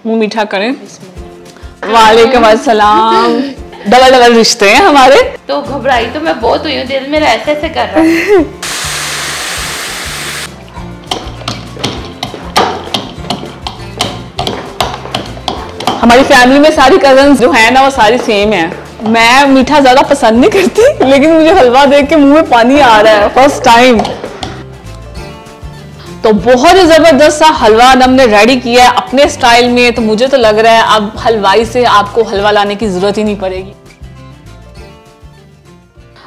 मुंह मीठा करें। वालेकुम अस्सलाम। डबल रिश्ते हैं हमारे। तो घबराई तो मैं बहुत हुई हूँ, दिल मेरा ऐसे ऐसे कर रहा है। हमारी फैमिली में सारी कजन्स जो है ना वो सारी सेम है। मैं मीठा ज्यादा पसंद नहीं करती, लेकिन मुझे हलवा देख के मुंह में पानी आ रहा है फर्स्ट टाइम। तो बहुत ही जबरदस्त सा हलवा हमने रेडी किया है अपने स्टाइल में। तो मुझे तो लग रहा है अब हलवाई से आपको हलवा लाने की जरूरत ही नहीं पड़ेगी।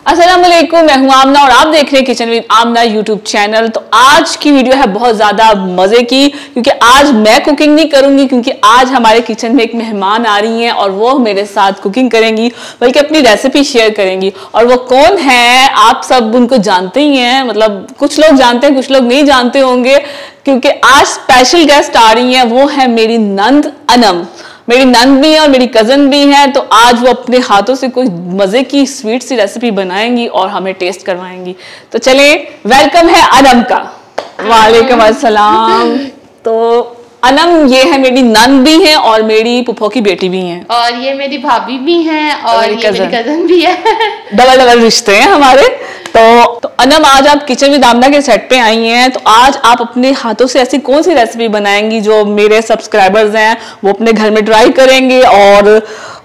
अस्सलाम वालेकुम, मैं हूं आमना और आप देख रहे हैं kitchen with Aamna YouTube channel. तो आज की वीडियो है बहुत ज्यादा मजे की, क्योंकि आज मैं कुकिंग नहीं करूंगी, क्योंकि आज हमारे किचन में एक मेहमान आ रही हैं और वो मेरे साथ कुकिंग करेंगी, बल्कि अपनी रेसिपी शेयर करेंगी। और वो कौन है आप सब उनको जानते ही हैं, मतलब कुछ लोग जानते हैं कुछ लोग नहीं जानते होंगे, क्योंकि आज स्पेशल गेस्ट आ रही हैं। वो है मेरी नंद अनम। मेरी नंद भी है और मेरी कजन भी है। तो आज वो अपने हाथों से कोई मजे की स्वीट सी रेसिपी बनाएंगी और हमें टेस्ट करवाएंगी। तो चले, वेलकम है अनम का। वालेकुम अस्सलाम। तो अनम ये है मेरी नंद भी है और मेरी पुप्पो की बेटी भी है, और ये मेरी भाभी भी है और ये मेरी कजन भी है। डबल रिश्ते हैं हमारे। तो अनम, आज आप किचन विद आमना के सेट पे आई हैं, तो आज आप अपने हाथों से ऐसी कौन सी रेसिपी बनाएंगी जो मेरे सब्सक्राइबर्स हैं वो अपने घर में ट्राई करेंगे और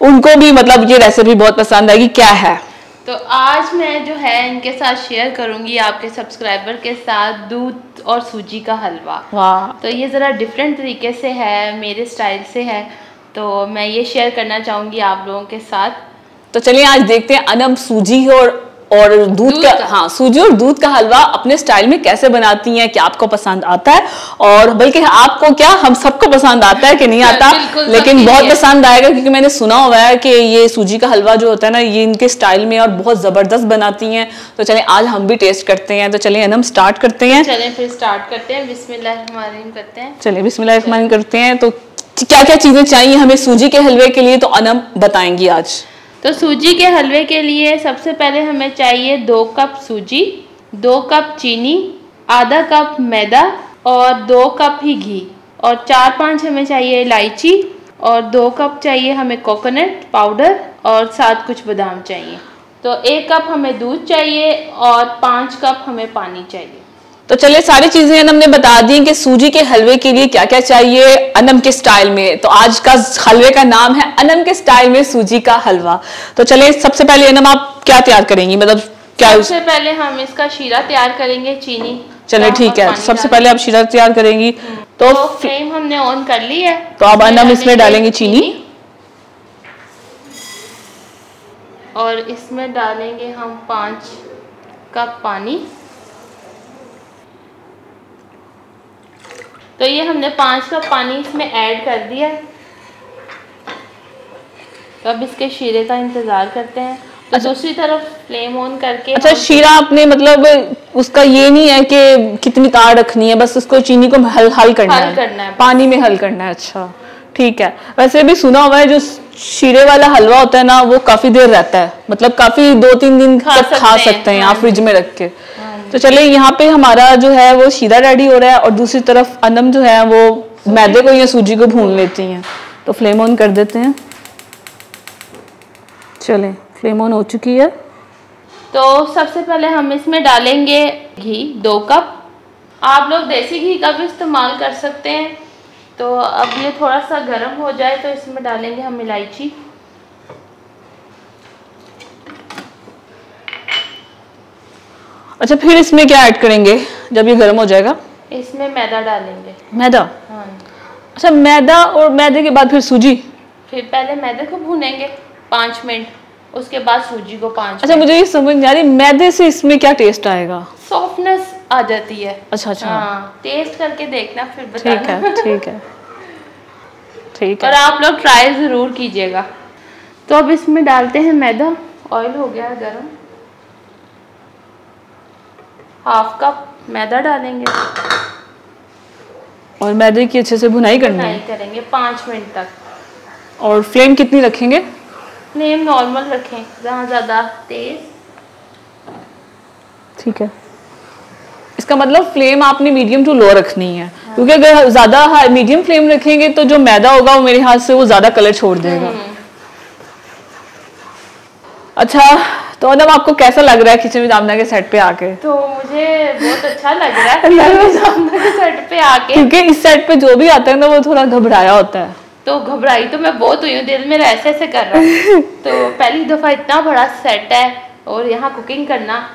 उनको भी मतलब ये रेसिपी बहुत पसंद आएगी? क्या है? तो आज मैं जो है इनके साथ शेयर करूंगी, आपके सब्सक्राइबर के साथ, दूध और सूजी का हलवा। वाह। तो ये ज़रा डिफरेंट तरीके से है, मेरे स्टाइल से है, तो मैं ये शेयर करना चाहूँगी आप लोगों के साथ। तो चलिए आज देखते हैं अनम सूजी और दूध का, हाँ, सूजी और दूध का हलवा अपने स्टाइल में कैसे बनाती हैं, क्या आपको पसंद आता है, और बल्कि आपको क्या हम सबको पसंद आता है कि नहीं आता, लेकिन बहुत पसंद आएगा, क्योंकि मैंने सुना हुआ है कि ये सूजी का हलवा जो होता है ना ये इनके स्टाइल में और बहुत जबरदस्त बनाती हैं। तो चलें आज हम भी टेस्ट करते हैं। तो चलिए अनम स्टार्ट करते हैं। चलें फिर स्टार्ट करते हैं, बिस्मिल्लाहिर्रहमानिर्रहीम करते हैं। चलिए बिस्मिल्लाहिर्रहमानिर्रहीम करते हैं। तो क्या क्या चीजें चाहिए हमें सूजी के हलवे के लिए, तो अनम बताएंगी आज। तो सूजी के हलवे के लिए सबसे पहले हमें चाहिए 2 कप सूजी, 2 कप चीनी, आधा कप मैदा और 2 कप ही घी, और 4-5 हमें चाहिए इलायची, और 2 कप चाहिए हमें कोकोनट पाउडर, और साथ कुछ बादाम चाहिए। तो 1 कप हमें दूध चाहिए और 5 कप हमें पानी चाहिए। तो चलिए सारी चीजें हमने बता दी कि सूजी के हलवे के लिए क्या क्या चाहिए अनम के स्टाइल में। तो आज का हलवे का नाम है अनम के स्टाइल में सूजी का हलवा। तो चलिए सबसे पहले अनम आप क्या तैयार करेंगी, मतलब क्या? सबसे पहले हम इसका शीरा तैयार करेंगे, चीनी। चलिए ठीक है, सबसे पहले आप शीरा तैयार करेंगी। तो फ्लेम हमने ऑन कर ली है। तो अब अनम इसमें डालेंगे चीनी, और इसमें डालेंगे हम 5 कप पानी। तो ये हमने 5 कप पानी इसमें ऐड कर दिया। तो अब इसके शीरे का इंतजार करते हैं। तो दूसरी तरफ फ्लेम ऑन करके, अच्छा शीरा आपने मतलब उसका ये नहीं है कि कितनी तार रखनी है, बस उसको चीनी को हल करना है, पानी में हल करना है। अच्छा ठीक है। वैसे भी सुना हुआ है जो शीरे वाला हलवा होता है ना वो काफी देर रहता है, मतलब काफी 2-3 दिन तक खा सकते हैं आप फ्रिज में रख के। तो चलिए यहाँ पे हमारा जो है वो शीरा रेडी हो रहा है, और दूसरी तरफ अनम जो है वो मैदे को या सूजी को भून लेती हैं। तो फ्लेम ऑन कर देते हैं। चलें फ्लेम ऑन हो चुकी है। तो सबसे पहले हम इसमें डालेंगे घी 2 कप। आप लोग देसी घी का भी इस्तेमाल कर सकते हैं। तो अब ये थोड़ा सा गर्म हो जाए तो इसमें डालेंगे हम इलायची, अच्छा फिर इसमें क्या ऐड करेंगे जब ये गर्म हो जाएगा? इसमें मैदा डालेंगे। मैदा? हाँ। अच्छा मैदा, और मैदे के बाद फिर सूजी? फिर पहले मैदे को भूनेंगे 5 मिनट, उसके बाद सूजी को 5 मिनट। अच्छा मुझे ये समझ नहीं आ रही, मैदे से इसमें क्या टेस्ट आएगा? सॉफ्टनेस आ जाती है। अच्छा अच्छा। हाँ, टेस्ट करके देखना फिर बताना। ठीक है ठीक है ठीक है। और आप लोग ट्राई ज़रूर कीजिएगा। तो अब इसमें डालते हैं मैदा। ऑयल हो गया गरम, 1/2 कप मैदा डालेंगे, और मैदे की अच्छे से भुनाई करनी है? करेंगे 5 मिनट तक। और फ्लेम कितनी रखेंगे? फ्लेम नॉर्मल रखें, ज़्यादा तेज। ठीक है। इसका मतलब फ्लेम आपने मीडियम टू लो रखनी है, क्योंकि अगर ज्यादा मीडियम फ्लेम रखेंगे तो जो मैदा होगा वो मेरे हाथ से वो ज्यादा कलर छोड़ देगा। अच्छा, तो अदम आपको कैसा लग रहा है किचन विद आमना के सेट पे आके? तो मुझे बहुत अच्छा लग रहा है किचन विद आमना के सेट पे आके, क्योंकि इस सेट पे जो भी आता है ना वो थोड़ा घबराया होता है। तो घबराई तो मैं बहुत हुई हूँ, दिल मेरा ऐसे ऐसे कर रहा है। तो पहली दफा इतना बड़ा सेट है और यहाँ कुकिंग करना,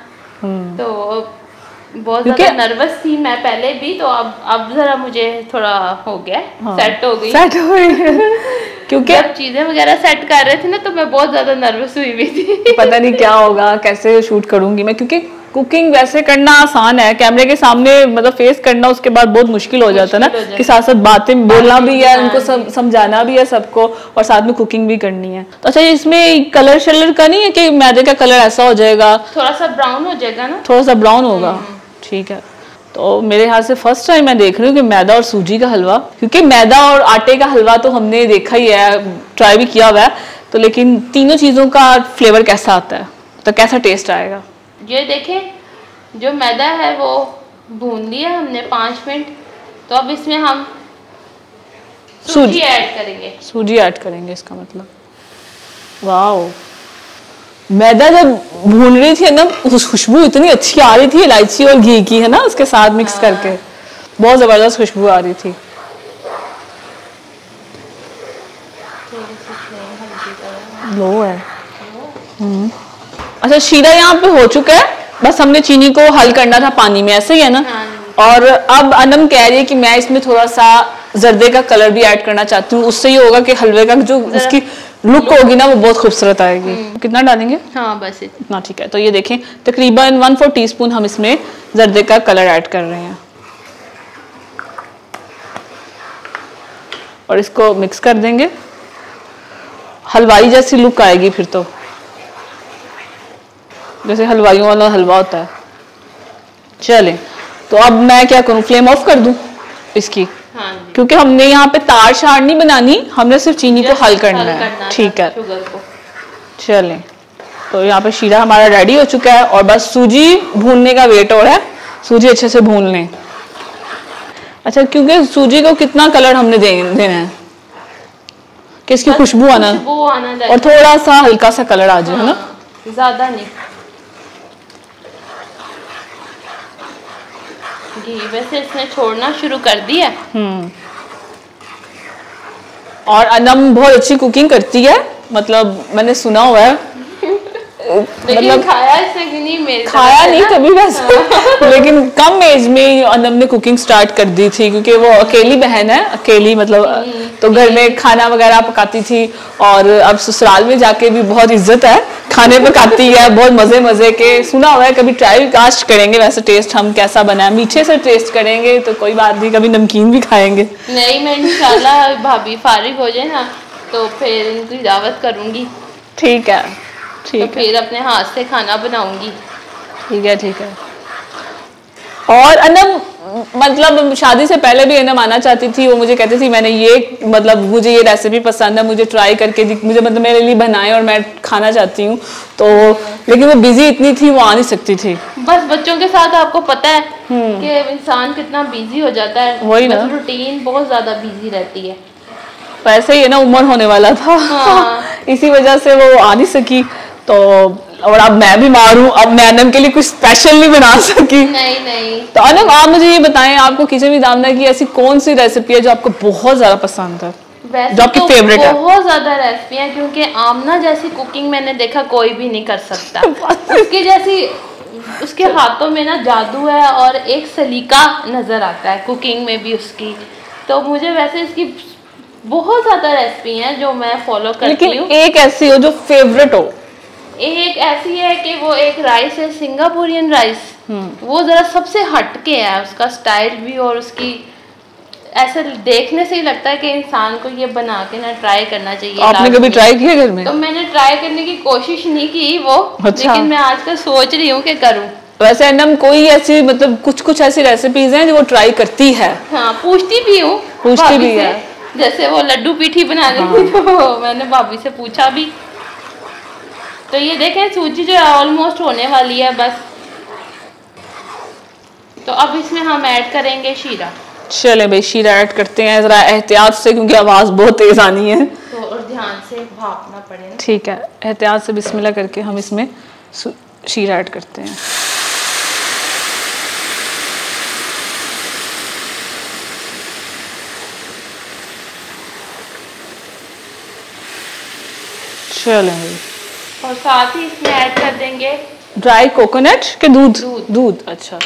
तो बहुत ज्यादा नर्वस थी मैं पहले भी, तो अब जरा मुझे थोड़ा हो गया, सेट हो गई क्योंकि जब चीजें वगैरह सेट कर रहे थे ना तो मैं बहुत ज्यादा नर्वस हुई भी थी। पता नहीं क्या होगा, कैसे शूट करूंगी मैं, क्योंकि कुकिंग वैसे करना आसान है, कैमरे के सामने मतलब फेस करना उसके बाद बहुत मुश्किल हो जाता है ना, कि साथ साथ बातें बोलना भी है, उनको समझाना भी है सबको, और साथ में कुकिंग भी करनी है। तो अच्छा, इसमें कलर शलर का नहीं है कि मैदे का कलर ऐसा हो जाएगा, थोड़ा सा ब्राउन हो जाएगा ना, थोड़ा सा ब्राउन होगा, ठीक है। तो मेरे हाथ से फर्स्ट टाइम मैं देख रही हूँ कि मैदा और सूजी का हलवा, क्योंकि मैदा और आटे का हलवा तो हमने देखा ही है, ट्राई भी किया हुआ है, तो लेकिन तीनों चीजों का फ्लेवर कैसा आता है, तो कैसा टेस्ट आएगा? ये देखें, जो मैदा है वो भून लिया हमने 5 मिनट, तो अब इसमें हम सूजी ऐड करेंगे। सूजी ऐड करेंगे, इसका मतलब वाओ, मैदा जब भून रही थी ना खुशबू इतनी अच्छी आ रही थी इलायची और घी की, है ना, उसके साथ मिक्स करके बहुत जबरदस्त खुशबू आ रही थी। लो है। अच्छा, शीरा यहाँ पे हो चुका है, बस हमने चीनी को हल करना था पानी में, ऐसे ही है ना। और अब अनम कह रही है कि मैं इसमें थोड़ा सा जर्दे का कलर भी ऐड करना चाहती हूँ, उससे ये होगा कि हलवे का जो उसकी लुक होगी ना वो बहुत खूबसूरत आएगी। कितना डालेंगे? हाँ बस इतना, ठीक है। तो ये देखें, तकरीबन 1/4 टीस्पून हम इसमें जर्दे का कलर ऐड कर रहे हैं और इसको मिक्स कर देंगे। हलवाई जैसी लुक आएगी फिर तो, जैसे हलवाइयों वाला हलवा होता है। चलें, तो अब मैं क्या करूं, फ्लेम ऑफ कर दूं इसकी? हाँ, क्योंकि हमने यहाँ पे तार शार नहीं बनानी, हमने सिर्फ चीनी को हल करना है, ठीक है। चलें, तो यहाँ पे शीरा हमारा रेडी हो चुका है और बस सूजी भूनने का वेट और है, सूजी अच्छे से भून लें। अच्छा, क्योंकि सूजी को कितना कलर हमने देना है कि इसकी खुशबू आना और थोड़ा सा हल्का सा कलर आ जाए, है ना, ज्यादा नहीं। घी वैसे इसने छोड़ना शुरू कर दिया। और अनम बहुत अच्छी कुकिंग करती है, मतलब मैंने सुना हुआ है, मतलब खाया इसने कि नहीं? मेरे खाया नहीं कभी वैसे लेकिन कम एज में अनम ने कुकिंग स्टार्ट कर दी थी, क्योंकि वो अकेली बहन है, अकेली मतलब तो घर में खाना वगैरह पकाती थी, और अब ससुराल में जाके भी बहुत इज्जत है, खाने पकाती है बहुत मजे मजे के। सुना हुआ है, कभी ट्राई कास्ट करेंगे वैसे टेस्ट हम कैसा बना है, मीठे से टेस्ट करेंगे तो कोई बात नहीं, कभी नमकीन भी खाएंगे। नहीं, मैं इंशाल्लाह भाभी फारिग हो जाए ना तो फिर इनकी दावत करूंगी। ठीक है, ठीक है, फिर अपने हाथ से खाना बनाऊंगी। ठीक है, ठीक है। और अनम मतलब शादी से पहले भी अनम आना चाहती थी, वो मुझे कहती थी मैंने ये मतलब मुझे ये रेसिपी पसंद है, मुझे ट्राई करके मुझे मतलब मेरे लिए बनाए और मैं खाना चाहती हूँ, तो लेकिन वो बिजी इतनी थी वो आ नहीं सकती थी। बस बच्चों के साथ आपको पता है कि इंसान कितना बिजी हो जाता है, वही ना, रूटीन बहुत ज्यादा बिजी रहती है। वैसे ही है ना, उम्र होने वाला था इसी वजह से वो आ नहीं सकी, तो और अब मैं बीमार हूँ, अब मैं अनम के लिए कुछ स्पेशल नहीं बना सकी। नहीं। तो अनम आप मुझे ये बताएं, आपको किचन विद आमना की ऐसी कौन सी रेसिपी है जो आपको बहुत ज्यादा पसंद है, जो आपकी फेवरेट है? बहुत ज्यादा रेसिपी है, क्योंकि आमना जैसी कुकिंग मैंने देखा कोई भी नहीं कर सकता। उसकी जैसी, उसके हाथों में ना जादू है और एक सलीका नजर आता है कुकिंग में भी उसकी। तो मुझे वैसे इसकी बहुत ज्यादा रेसिपी हैं जो मैं फॉलो करती हूँ, एक ऐसी हो जो फेवरेट हो। एक ऐसी है कि वो एक राइस है, सिंगापुरियन राइस, वो जरा सबसे हटके है, उसका स्टाइल भी और उसकी ऐसे देखने से ही लगता है कि इंसान को ये बना के ना ट्राई करना चाहिए। आपने कभी ट्राई किया घर में? तो मैंने ट्राई करने की कोशिश नहीं की वो, अच्छा। लेकिन मैं आजकल सोच रही हूँ कि करूँ। वैसे अनम कोई ऐसी मतलब कुछ ऐसी रेसिपीज हैं जो वो ट्राई करती है? हाँ, पूछती भी हूँ, पूछती भी है। जैसे वो लड्डू पीठी बना रही थी तो मैंने भाभी से पूछा भी। तो ये देखें सूजी जो है ऑलमोस्ट होने वाली है, बस तो अब इसमें हम ऐड करेंगे शीरा। चले भाई शीरा ऐड करते हैं, जरा एहतियात से क्योंकि आवाज बहुत तेज आनी है, तो और ध्यान से भापना पड़ेगा। ठीक है, एहतियात से बिस्मिल्लाह करके हम इसमें शीरा ऐड करते हैं। चलें भाई, और साथ ही इसमें ऐड कर देंगे ड्राई कोकोनट के दूध। दूध अच्छा।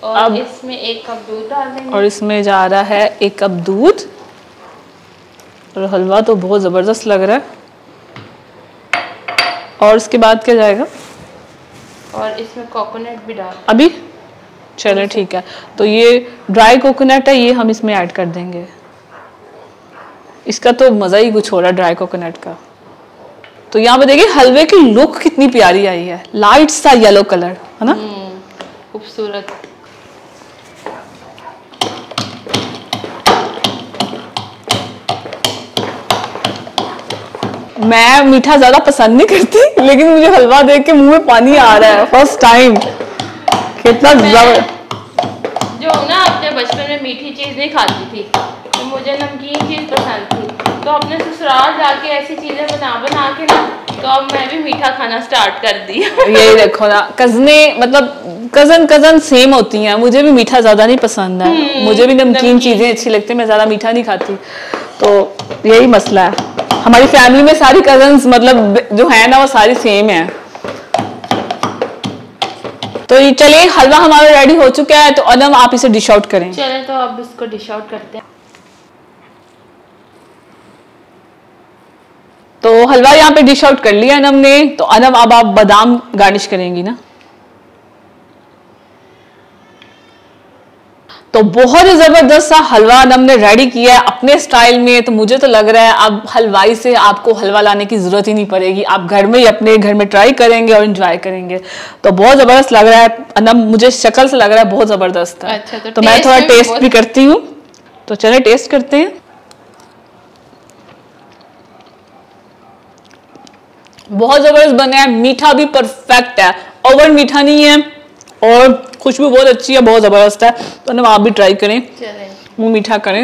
और अब इसमें 1 कप दूध डाल देंगे। और इसमें जा रहा है 1 कप दूध। और हलवा तो बहुत ज़बरदस्त लग रहा है। और इसके बाद क्या जाएगा? और इसमें कोकोनट भी डाल अभी। चलो ठीक है, तो ये ड्राई कोकोनट है, ये हम इसमें ऐड कर देंगे। इसका तो मज़ा ही कुछ हो रहा है ड्राई कोकोनट का। तो यहाँ पे देखिए हलवे की लुक कितनी प्यारी आई है, लाइट सा येलो कलर है ना, खूबसूरत। मैं मीठा ज्यादा पसंद नहीं करती, लेकिन मुझे हलवा देख के मुंह में पानी आ रहा है फर्स्ट टाइम। कितना जो ना अपने बचपन में मीठी चीज नहीं खाती थी, तो मुझे नमकीन चीज पसंद थी, तो अपने ससुराल जाके ऐसी चीजें बना के ना, तो अब मैं भी मीठा खाना स्टार्ट कर दी। यही देखो ना, कजने मतलब कजन सेम होती हैं। मुझे भी मीठा ज्यादा नहीं पसंद है, मुझे भी नमकीन चीजें अच्छी लगती है, मैं ज्यादा मीठा नहीं खाती। तो यही मसला है, हमारी फैमिली में सारी कजन्स मतलब जो है ना वो सारी सेम है। तो ये चलिए हलवा हमारा रेडी हो चुका है, तो अनम आप इसे डिश आउट करें। चले तो अब इसको डिश आउट करते हैं। तो हलवा यहाँ पे डिश आउट कर लिया अनम ने। तो अनम अब आप बादाम गार्निश करेंगी ना। तो बहुत ही जबरदस्त सा हलवा अनम ने रेडी किया है अपने स्टाइल में। तो मुझे तो लग रहा है अब हलवाई से आपको हलवा लाने की जरूरत ही नहीं पड़ेगी, आप घर में ही अपने घर में ट्राई करेंगे और एंजॉय करेंगे। तो बहुत जबरदस्त लग रहा है अनम, मुझे शक्ल से लग रहा है बहुत जबरदस्त है। अच्छा, तो मैं थोड़ा टेस्ट भी करती हूँ। तो चले टेस्ट करते हैं। बहुत जबरदस्त बना है, मीठा भी परफेक्ट है, ओवर मीठा नहीं है और खुशबू बहुत अच्छी है, बहुत जबरदस्त है। तो अनम आप भी ट्राई करें, मुंह मीठा करें,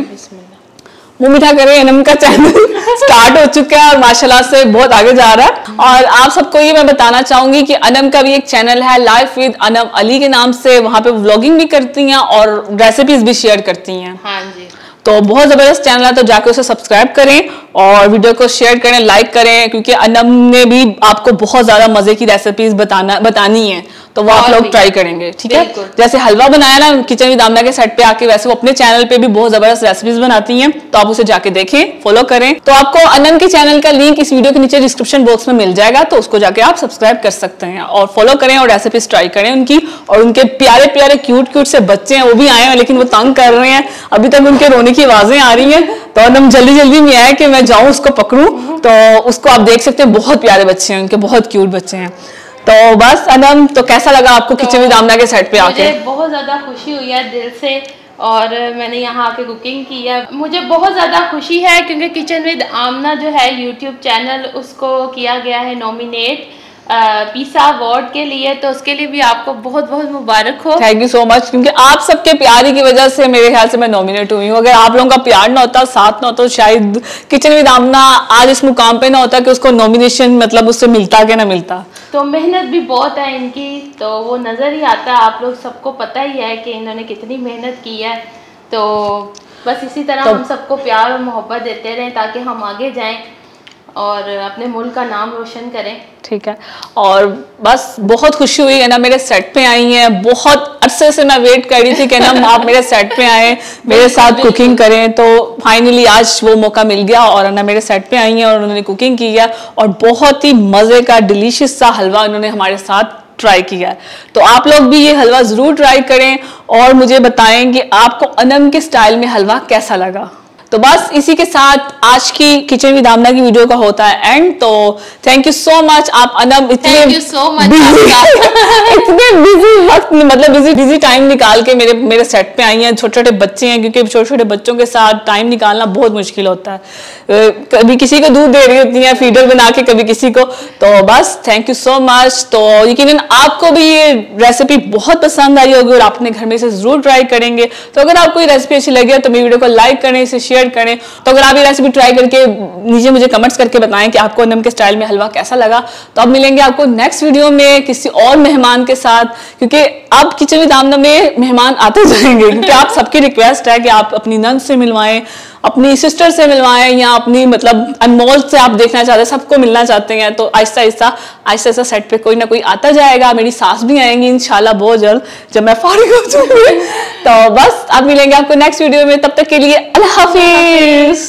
मुंह मीठा करें। अनम का चैनल स्टार्ट हो चुका है और माशाल्लाह से बहुत आगे जा रहा है। और आप सबको ये मैं बताना चाहूंगी कि अनम का भी एक चैनल है लाइफ विद अनम अली के नाम से, वहां पे व्लॉगिंग भी करती हैं और रेसिपीज भी शेयर करती हैं। हाँ जी, तो बहुत जबरदस्त चैनल है, तो जाके उसे सब्सक्राइब करें और वीडियो को शेयर करें, लाइक करें, क्योंकि अनम ने भी आपको बहुत ज्यादा मजे की रेसिपीज बतानी है, तो वो आप लोग ट्राई करेंगे, ठीक है। जैसे हलवा बनाया ना किचन विद आमना के सेट पे आके, वैसे वो अपने चैनल पे भी बहुत जबरदस्त रेसिपीज बनाती हैं, तो आप उसे जाके देखें, फॉलो करें। तो आपको अनम के चैनल का लिंक इस वीडियो के नीचे डिस्क्रिप्शन बॉक्स में मिल जाएगा, तो उसको जाके आप सब्सक्राइब कर सकते हैं और फॉलो करें और रेसिपीज ट्राई करें उनकी। और उनके प्यारे प्यारे क्यूट से बच्चे हैं, वो भी आए हैं, लेकिन वो तंग कर रहे हैं, अभी तक उनके रोने की आवाजें आ रही हैं। तो अनम जल्दी में आया कि मैं जाऊं उसको पकड़ूं, तो उसको आप देख सकते हैं, बहुत प्यारे बच्चे हैं उनके, बहुत क्यूट बच्चे हैं। तो बस अनम, तो कैसा लगा आपको किचन विद आमना के सेट पे आके? मुझे बहुत ज्यादा खुशी हुई है दिल से, और मैंने यहाँ आके कुकिंग की है, मुझे बहुत ज़्यादा खुशी है, क्योंकि किचन विद आमना जो है यूट्यूब चैनल, उसको किया गया है नॉमिनेट पीसा अवार्ड के लिए, तो उसके लिए भी आपको बहुत बहुत मुबारक हो। थैंक यू सो मच, क्योंकि आप सबके प्यार की वजह से मेरे ख्याल से मैं नॉमिनेट हुई हूँ। अगर आप लोगों का प्यार ना होता, साथ ना होता, तो शायद किचन विद आमना आज इस मुकाम पे ना होता कि उसको नॉमिनेशन मतलब उससे मिलता कि ना मिलता। तो मेहनत भी बहुत है इनकी, तो वो नज़र ही आता है, आप लोग सबको पता ही है कि इन्होंने कितनी मेहनत की है। तो बस इसी तरह हम सबको प्यार और मोहब्बत देते रहें, ताकि हम आगे जाएं और अपने मुल्क का नाम रोशन करें। ठीक है, और बस बहुत खुशी हुई है ना, मेरे सेट पे आई हैं, बहुत अरसे से मैं वेट कर रही थी कि ना आप मेरे सेट पे आए, मेरे साथ कुकिंग करें। तो फाइनली आज वो मौका मिल गया और ना मेरे सेट पे आई हैं और उन्होंने कुकिंग की है, और बहुत ही मज़े का डिलीशियस सा हलवा उन्होंने हमारे साथ ट्राई किया है। तो आप लोग भी ये हलवा ज़रूर ट्राई करें और मुझे बताएं कि आपको अनम के स्टाइल में हलवा कैसा लगा। तो बस इसी के साथ आज की किचन विद आमना की वीडियो का होता है एंड। तो थैंक यू सो मच आप अनम इतने इतने बिजी वक्त मतलब बिजी टाइम निकाल के मेरे सेट पे आई हैं। छोटे छोटे बच्चे हैं, क्योंकि छोटे छोटे बच्चों के साथ टाइम निकालना बहुत मुश्किल होता है। कभी किसी को दूध दे रही होती है फीडर बना के, कभी किसी को। तो बस थैंक यू सो मच। तो यकीनन आपको भी ये रेसिपी बहुत पसंद आई होगी और आप अपने घर में इसे जरूर ट्राई करेंगे। तो अगर आपको ये रेसिपी अच्छी लगी तो मेरी वीडियो को लाइक करें, इसे शेयर करें। तो अगर आप ये रेसिपी ट्राई करके नीचे मुझे कमेंट्स करके बताएं कि आपको अनम के स्टाइल में हलवा कैसा लगा। तो अब मिलेंगे आपको नेक्स्ट वीडियो में किसी और मेहमान के साथ, क्योंकि अब किचन विद आमना में मेहमान आते जाएंगे, क्योंकि आप सबकी रिक्वेस्ट है कि आप अपनी नंद से मिलवाएं, अपनी सिस्टर से मिलवाएं, या अपनी मतलब अनमोल से आप देखना चाहते हैं, सबको मिलना चाहते हैं। तो आहिस्ता आहिस्ता सेट पे कोई ना कोई आता जाएगा। मेरी सास भी आएंगी इंशाल्लाह बहुत जल्द जब मैं फारिग हो जाऊंगी। तो बस अब मिलेंगे आपको नेक्स्ट वीडियो में, तब तक के लिए अल्लाह हाफिज।